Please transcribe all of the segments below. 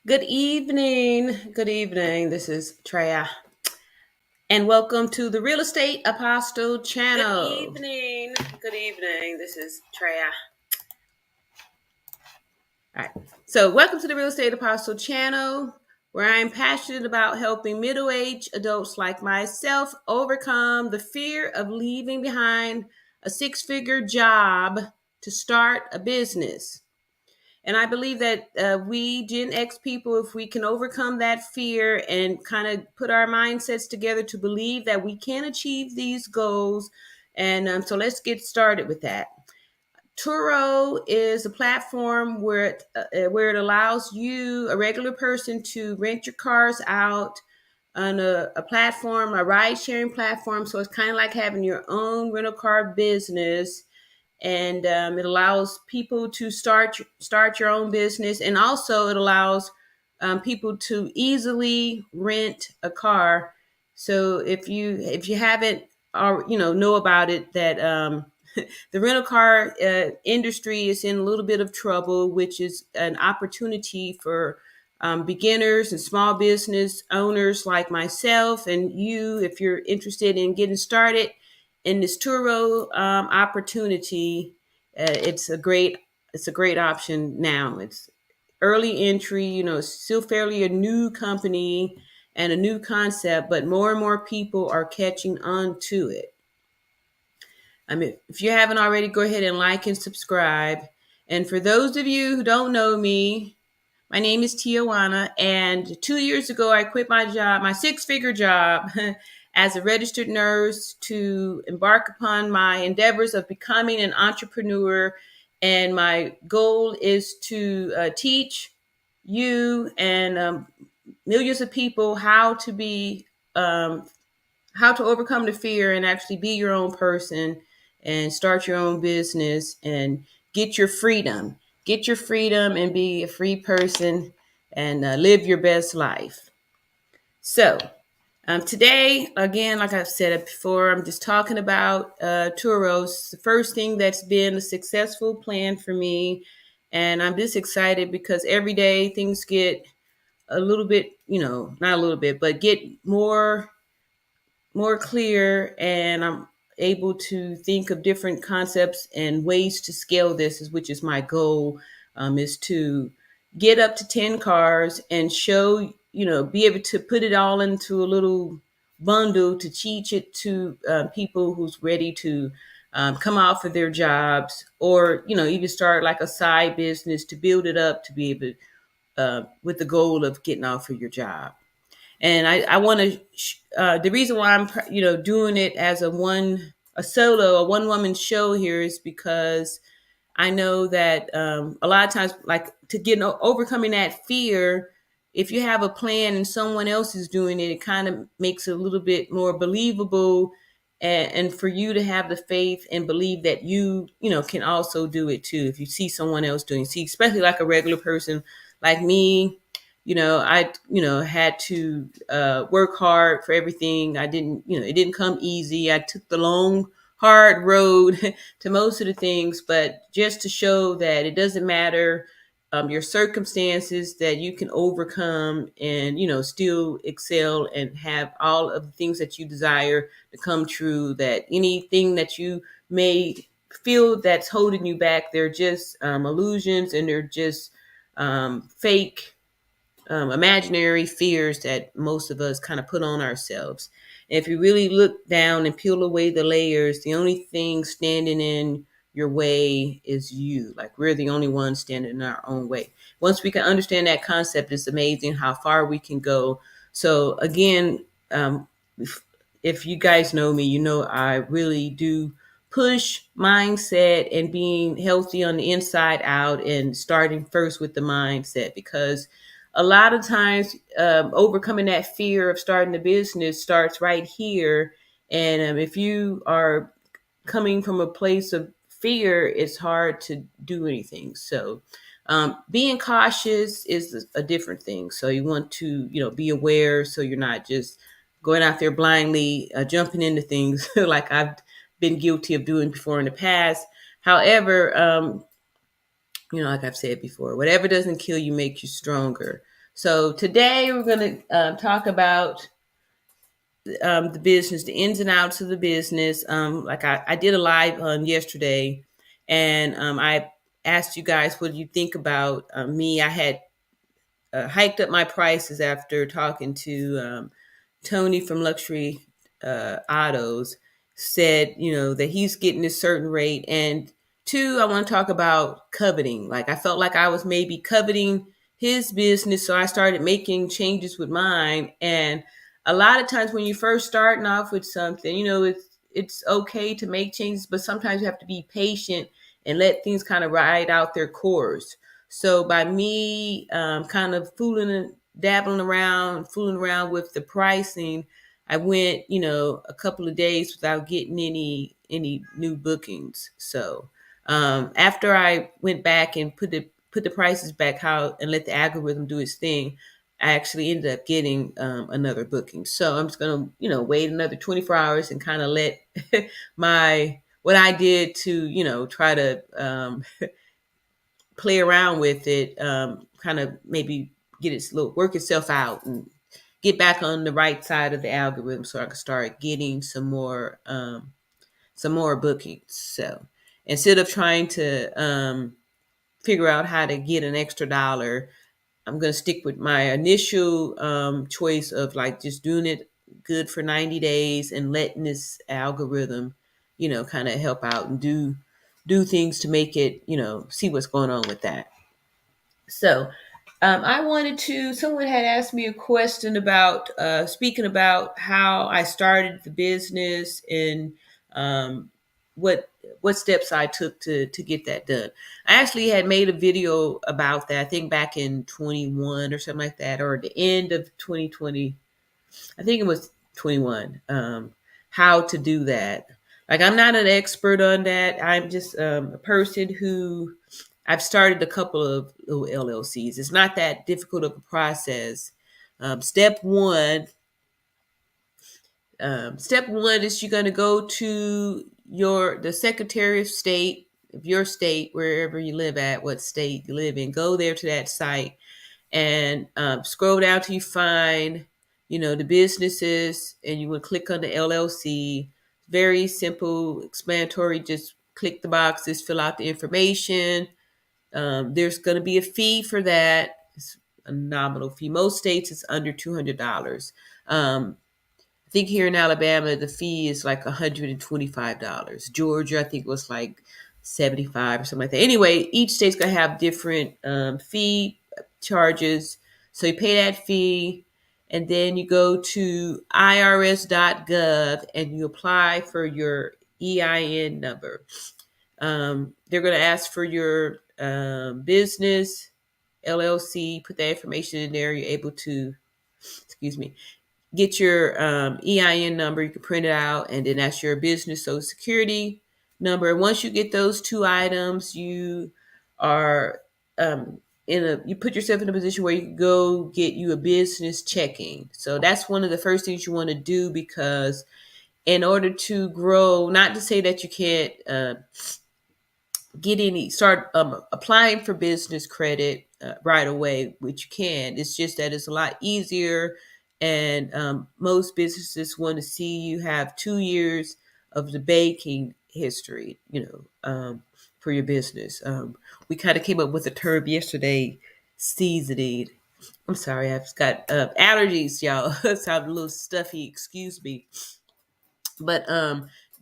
Good evening. Good evening. This is Treya. And welcome to the Real Estate Apostle channel. Good evening. Good evening. This is Treya. All right. So, welcome to the Real Estate Apostle channel, where I'm passionate about helping middle-aged adults like myself overcome the fear of leaving behind a six-figure job to start a business. And I believe that we Gen X people, if we can overcome that fear and kind of put our mindsets together to believe that we can achieve these goals. And so let's get started with that. Turo is a platform where it allows you, a regular person, to rent your cars out on a platform, a ride-sharing platform. So it's kind of like having your own rental car business, and it allows people to start your own business, and also it allows people to easily rent a car. So if you haven't or know about it, that the rental car industry is in a little bit of trouble, which is an opportunity for beginners and small business owners like myself and you, if you're interested in getting started in this Turo opportunity. It's a great option now. It's early entry, it's still fairly a new company and a new concept, but more and more people are catching on to it. I mean, if you haven't already, go ahead and like and subscribe. And for those of you who don't know me, my name is Tiajuana, and 2 years ago, I quit my job, my six-figure job as a registered nurse, to embark upon my endeavors of becoming an entrepreneur. And my goal is to teach you and millions of people how to overcome the fear and actually be your own person and start your own business and get your freedom. Get your freedom and be a free person and live your best life. So, today, again, like I've said before, I'm just talking about Turo's, the first thing that's been a successful plan for me. And I'm just excited because every day things get a little bit, not a little bit, but get more clear, and I'm able to think of different concepts and ways to scale this, which is my goal, is to get up to 10 cars and show, be able to put it all into a little bundle to teach it to people who's ready to come off of their jobs, or, even start like a side business to build it up to be able with the goal of getting off of your job. And I want to. The reason why I'm, doing it as a one woman show here is because I know that a lot of times, like, to get overcoming that fear, if you have a plan and someone else is doing it, it kind of makes it a little bit more believable, and for you to have the faith and believe that you can also do it too. If you see someone else doing, especially like a regular person like me. I, had to work hard for everything. I didn't, it didn't come easy. I took the long, hard road to most of the things, but just to show that it doesn't matter your circumstances, that you can overcome and, still excel and have all of the things that you desire to come true, that anything that you may feel that's holding you back, they're just illusions, and they're just fake imaginary fears that most of us kind of put on ourselves. And if you really look down and peel away the layers, the only thing standing in your way is you. Like, we're the only ones standing in our own way. Once we can understand that concept, it's amazing how far we can go. So again, if you guys know me, I really do push mindset and being healthy on the inside out, and starting first with the mindset, because a lot of times overcoming that fear of starting a business starts right here. And if you are coming from a place of fear, it's hard to do anything. So being cautious is a different thing. So you want to, be aware, so you're not just going out there blindly jumping into things like I've been guilty of doing before in the past. However, like I've said before, whatever doesn't kill you makes you stronger. So today we're going to talk about the business, the ins and outs of the business. Like I did a live on yesterday, and I asked you guys what you think about me. I had hiked up my prices after talking to Tony from Luxury Autos. Said, that he's getting a certain rate. And two, I want to talk about coveting. Like I felt like I was maybe coveting his business, so I started making changes with mine. And a lot of times when you're first starting off with something, it's okay to make changes, but sometimes you have to be patient and let things kind of ride out their course. So by me kind of fooling around with the pricing, I went, a couple of days without getting any new bookings. So after I went back and put the prices back out and let the algorithm do its thing, I actually ended up getting another booking. So I'm just gonna, wait another 24 hours and kind of let my what I did to, try to play around with it, kind of maybe get its little work itself out and get back on the right side of the algorithm so I can start getting some more bookings. So instead of trying to figure out how to get an extra dollar, I'm going to stick with my initial choice of like just doing it good for 90 days and letting this algorithm, kind of help out and do things to make it, see what's going on with that. So, someone had asked me a question about speaking about how I started the business and um, what steps I took to get that done. I actually had made a video about that, I think back in 21 or something like that, or at the end of 2020. I think it was 21. How to do that. Like, I'm not an expert on that. I'm just a person who I've started a couple of little LLCs. It's not that difficult of a process. Step one. Step one is you're going to go to the Secretary of State of your state, wherever you live at, what state you live in. Go there to that site and scroll down till you find, the businesses, and you would click on the LLC. Very simple, explanatory. Just click the boxes, fill out the information. There's going to be a fee for that. It's a nominal fee. Most states it's under $200. I think here in Alabama the fee is like $125. Georgia, I think, was like 75 or something like that. Anyway, each state's gonna have different fee charges. So you pay that fee, and then you go to irs.gov and you apply for your EIN number. They're going to ask for your business, LLC, put that information in there. You're able to, excuse me, get your EIN number. You can print it out, and then that's your business social security number. Once you get those two items, you are you put yourself in a position where you can go get you a business checking. So that's one of the first things you want to do, because in order to grow, not to say that you can't start applying for business credit right away, which you can. It's just that it's a lot easier, and most businesses want to see you have 2 years of the banking history, for your business. We kind of came up with a term yesterday, seasoning. I'm sorry, I've got allergies, y'all. So I'm a little stuffy. Excuse me. But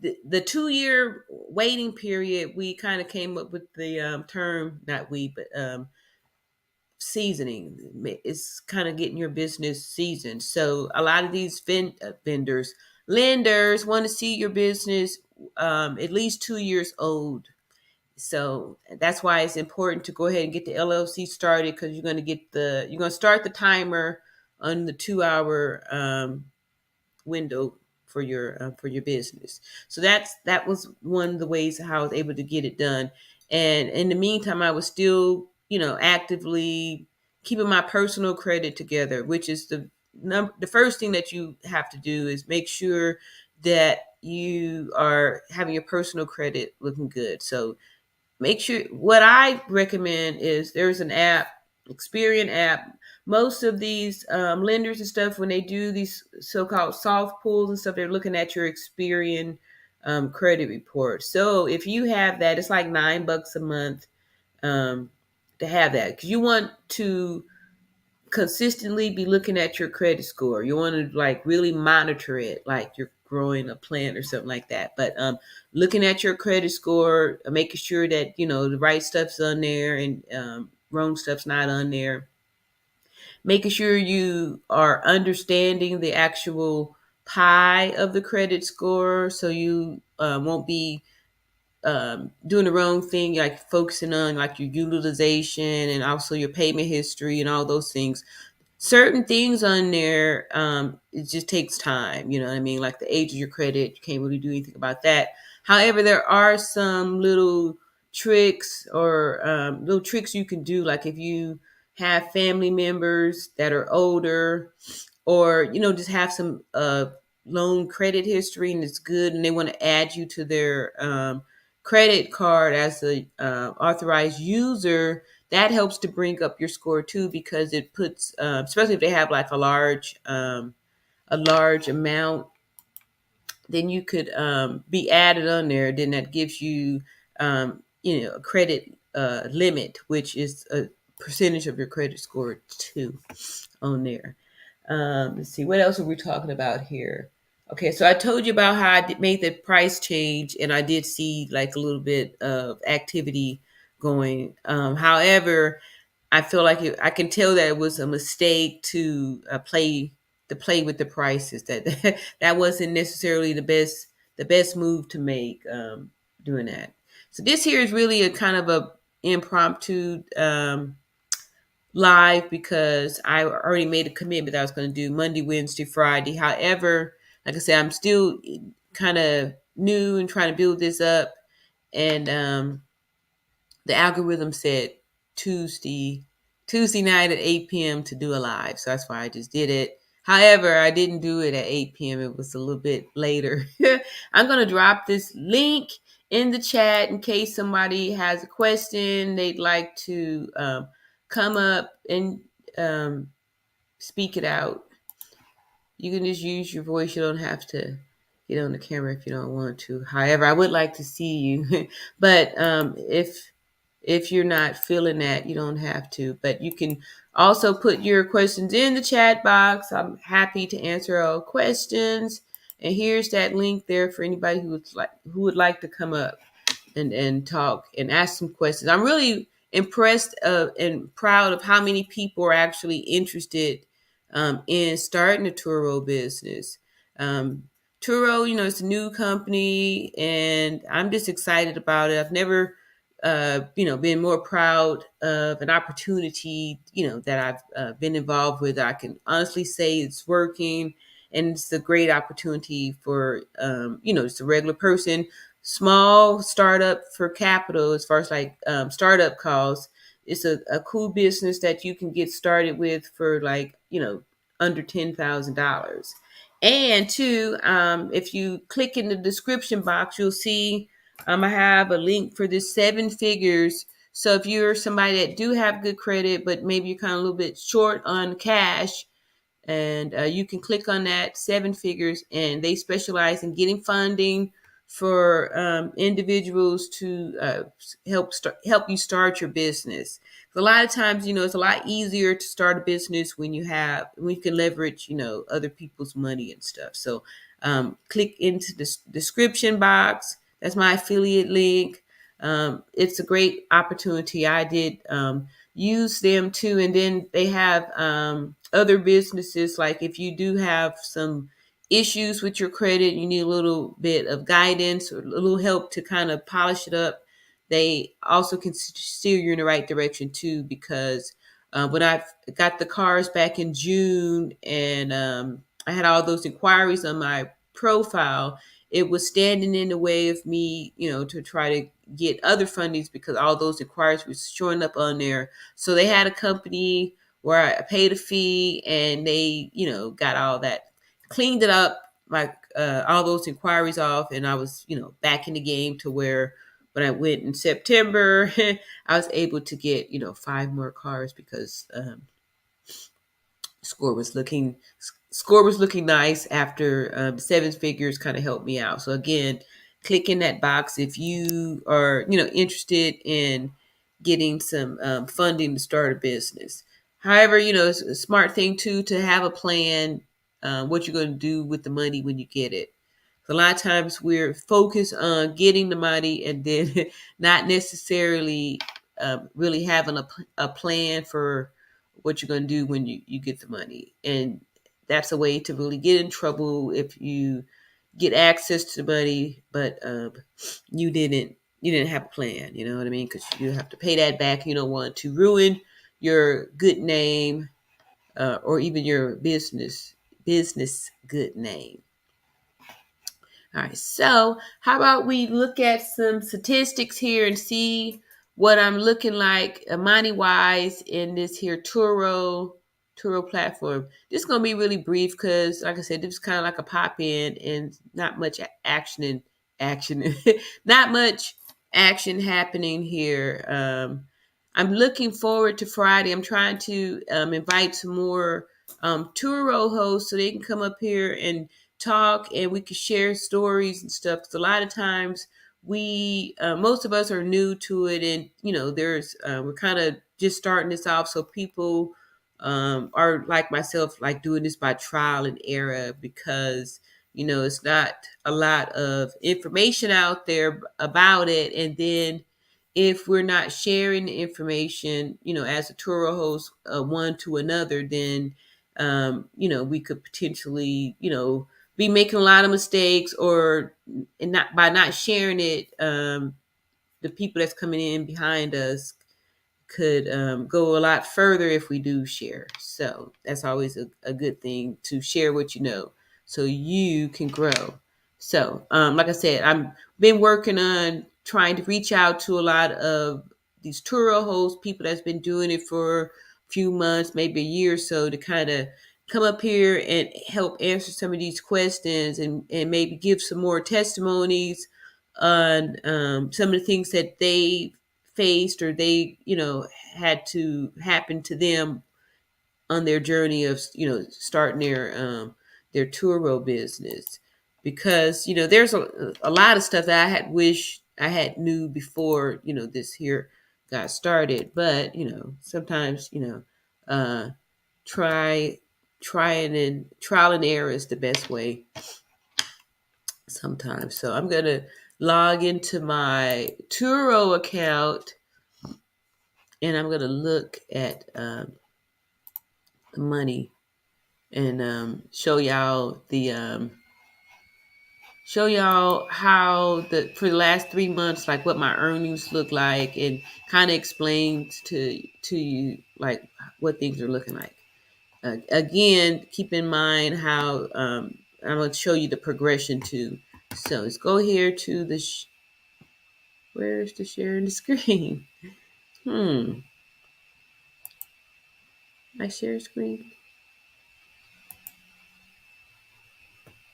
the 2 year waiting period, we kind of came up with the term, not we, but seasoning. It's kind of getting your business seasoned. So a lot of these vendors, lenders want to see your business at least 2 years old. So that's why it's important to go ahead and get the LLC started, because you're going to start the timer on the 2 hour window for your business. So that was one of the ways how I was able to get it done. And in the meantime, I was still, actively keeping my personal credit together, which is the first thing that you have to do is make sure that you are having your personal credit looking good. So make sure, what I recommend is there's an app, Experian app. most of these lenders and stuff, when they do these so-called soft pulls and stuff, they're looking at your Experian credit report. So if you have that, it's like $9 a month um, to have that, because you want to consistently be looking at your credit score. You want to like really monitor it, like you're growing a plant or something like that. But looking at your credit score, making sure that the right stuff's on there and wrong stuff's not on there. Making sure you are understanding the actual pie of the credit score, so you won't be doing the wrong thing, like focusing on like your utilization and also your payment history and all those things. Certain things on there, it just takes time. You know what I mean? Like the age of your credit, you can't really do anything about that. However, there are some little tricks or little tricks you can do. Like if you have family members that are older, or just have some loan credit history and it's good, and they want to add you to their credit card as a authorized user, that helps to bring up your score too, because it puts, especially if they have like a large amount, then you could be added on there. Then that gives you, a credit limit, which is a percentage of your credit score too on there. Let's see, what else are we talking about here? Okay, so I told you about how made the price change, and I did see like a little bit of activity going. However, I feel like I can tell that it was a mistake to play with the prices. That that wasn't necessarily the best move to make doing that. So this here is really a kind of a impromptu live, because I already made a commitment that I was going to do Monday, Wednesday, Friday. However, like I said, I'm still kind of new and trying to build this up, and the algorithm said Tuesday Tuesday night at 8 p.m. to do a live. So that's why I just did it. However, I didn't do it at 8 p.m. It was a little bit later. I'm going to drop this link in the chat in case somebody has a question they'd like to come up and speak it out. You can just use your voice. You don't have to get on the camera if you don't want to. However, I would like to see you. But if you're not feeling that, you don't have to. But you can also put your questions in the chat box. I'm happy to answer all questions. And here's that link there for anybody who would like to come up and talk and ask some questions. I'm really impressed and proud of how many people are actually interested in starting a Turo business. Turo, it's a new company, and I'm just excited about it. I've never, been more proud of an opportunity, that I've been involved with. I can honestly say it's working, and it's a great opportunity for, just a regular person, small startup for capital, as far as like startup costs. It's a cool business that you can get started with for like, under $10,000. And two, if you click in the description box, you'll see I have a link for this 7 figures. So if you're somebody that do have good credit, but maybe you're kind of a little bit short on cash, and you can click on that 7 figures, and they specialize in getting funding for individuals to help you start your business. A lot of times, it's a lot easier to start a business when we can leverage, other people's money and stuff. So click into the description box. That's my affiliate link. It's a great opportunity. I did use them too. And then they have other businesses. Like if you do have some issues with your credit, you need a little bit of guidance or a little help to kind of polish it up, they also can steer you in the right direction too. Because when I got the cars back in June, and I had all those inquiries on my profile, it was standing in the way of me, to try to get other fundings, because all those inquiries were showing up on there. So they had a company where I paid a fee, and they, got all that, cleaned it up, like all those inquiries off, and I was, back in the game to where when I went in September, I was able to get, 5 more cars, because Score was looking score was looking nice after seven figures kind of helped me out. So again, click in that box if you are interested in getting some funding to start a business. However, it's a smart thing too to have a plan, what you're going to do with the money when you get it. A lot of times we're focused on getting the money and then not necessarily really having a plan for what you're going to do when you get the money. And that's a way to really get in trouble if you get access to the money, but you didn't have a plan. You know what I mean? Because you have to pay that back. You don't want to ruin your good name, or even your business good name. All right, so how about we look at some statistics here and see what I'm looking like money wise in this here Turo platform. This is gonna be really brief because, like I said, this is kind of like a pop in and not much action, not much action happening here. I'm looking forward to Friday. I'm trying to invite some more Turo hosts so they can come up here and talk and we could share stories and stuff. Because a lot of times we, most of us are new to it, and there's we're kind of just starting this off. So people are like myself, like doing this by trial and error because it's not a lot of information out there about it, and then if we're not sharing the information, as a Turo host, one to another, then we could potentially, be making a lot of mistakes, or and not by not sharing it, the people that's coming in behind us could go a lot further if we do share. So that's always a good thing to share what you know so you can grow. So, like I said, I've been working on trying to reach out to a lot of these Turo hosts, people that's been doing it for a few months, maybe a year or so, to kind of come up here and help answer some of these questions, and maybe give some more testimonies on some of the things that they faced or they had to happen to them on their journey of starting their Turo business. Because there's a lot of stuff that I had wished I had knew before this here got started, but sometimes uh trial and error is the best way sometimes. So I'm gonna log into my Turo account and I'm gonna look at the money and show y'all how for the last 3 months, like what my earnings look like, and kind of explain to you like what things are looking like. Again, keep in mind how I'm going to show you the progression too. So let's go here to the where's the sharing the screen? My share screen.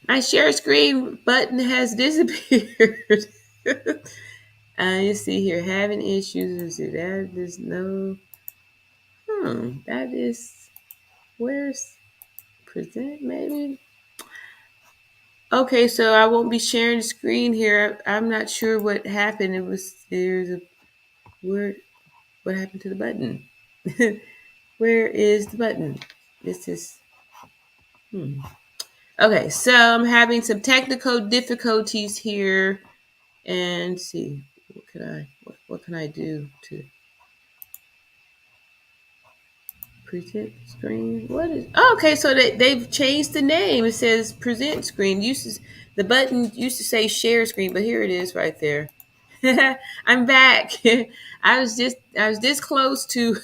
My share screen button has disappeared. You see here, having issues. That is no. That is. Where's present? Maybe. Okay, so I won't be sharing the screen here. I'm not sure what happened. There's a word. What happened to the button? Where is the button? This is. Okay, so I'm having some technical difficulties here, and see what can I do to present screen? What is? Oh, okay, so they've changed the name. It says present screen. The button used to say share screen, but here it is right there. I'm back. I was this close to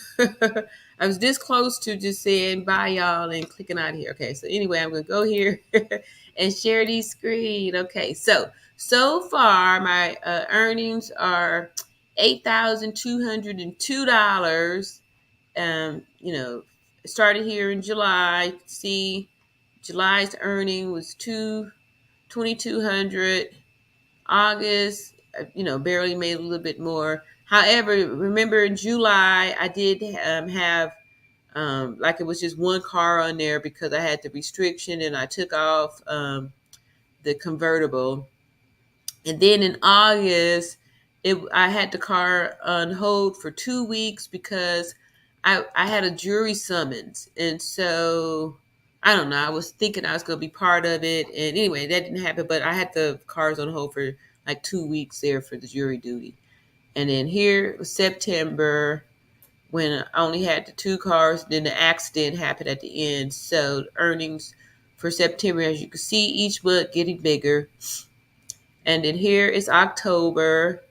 I was this close to just saying bye y'all and clicking out of here. Okay, so anyway, I'm gonna go here and share these screen. Okay, so far my earnings are $8,202. Started here in July. See, July's earning was 2,200. August, barely made a little bit more. However, remember in July, I did have Like it was just one car on there because I had the restriction and I took off the convertible. And then in August, I had the car on hold for 2 weeks because I had a jury summons. And so I don't know. I was thinking I was going to be part of it. And anyway, that didn't happen. But I had the cars on hold for like 2 weeks there for the jury duty. And then here was September when I only had the two cars. Then the accident happened at the end. So the earnings for September, as you can see, each month getting bigger. And then here is October,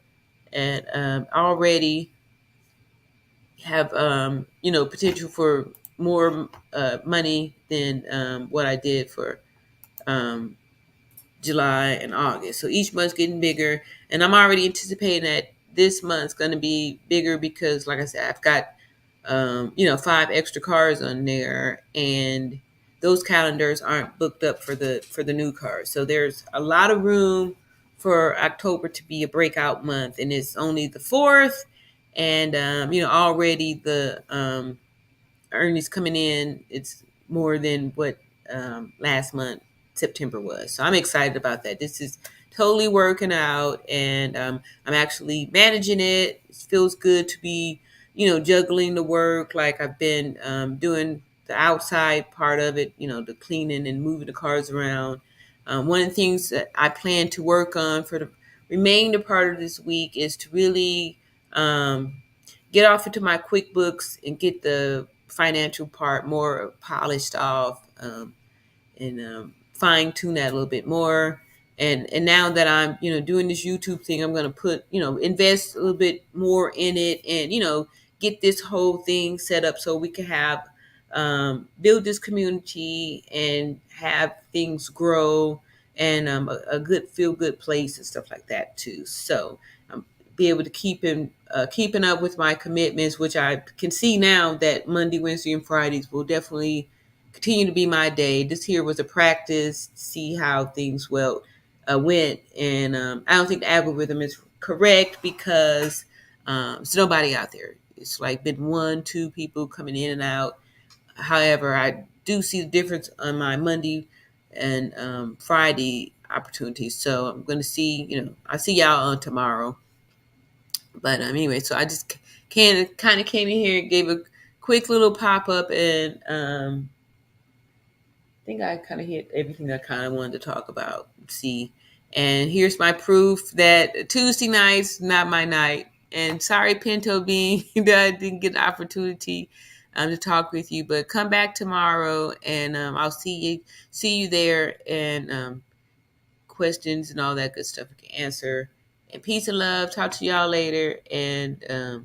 and already have potential for more money than what I did for um, July and August. So each month's getting bigger, and I'm already anticipating that this month's going to be bigger because, like I said, I've got 5 extra cars on there, and those calendars aren't booked up for the new cars. So there's a lot of room for October to be a breakout month, and it's only the 4th, and already the earnings coming in, it's more than what last month September was. So I'm excited about that. This is totally working out, and I'm actually managing it. It feels good to be, juggling the work. Like I've been doing the outside part of it, the cleaning and moving the cars around. One of the things that I plan to work on for the remainder part of this week is to really get off into my QuickBooks and get the financial part more polished off, and fine tune that a little bit more. And now that I'm doing this YouTube thing, I'm going to put invest a little bit more in it, and get this whole thing set up so we can have build this community and have things grow, and a good feel good place and stuff like that too. So be able to keeping up with my commitments, which I can see now that Monday, Wednesday, and Fridays will definitely continue to be my day. This here was a practice to see how things went, and I don't think the algorithm is correct because there's nobody out there. It's like been 1, 2 people coming in and out. However, I do see the difference on my Monday and Friday opportunities. So I'm going to see, I see y'all on tomorrow. But anyway, so I just kind of came in here and gave a quick little pop up, and I think I kind of hit everything I kind of wanted to talk about. See, and here's my proof that Tuesday night's not my night. And sorry, Pinto Bean, that I didn't get the opportunity to talk with you. But come back tomorrow, and I'll see you there, and questions and all that good stuff we can answer. And peace and love. Talk to y'all later, and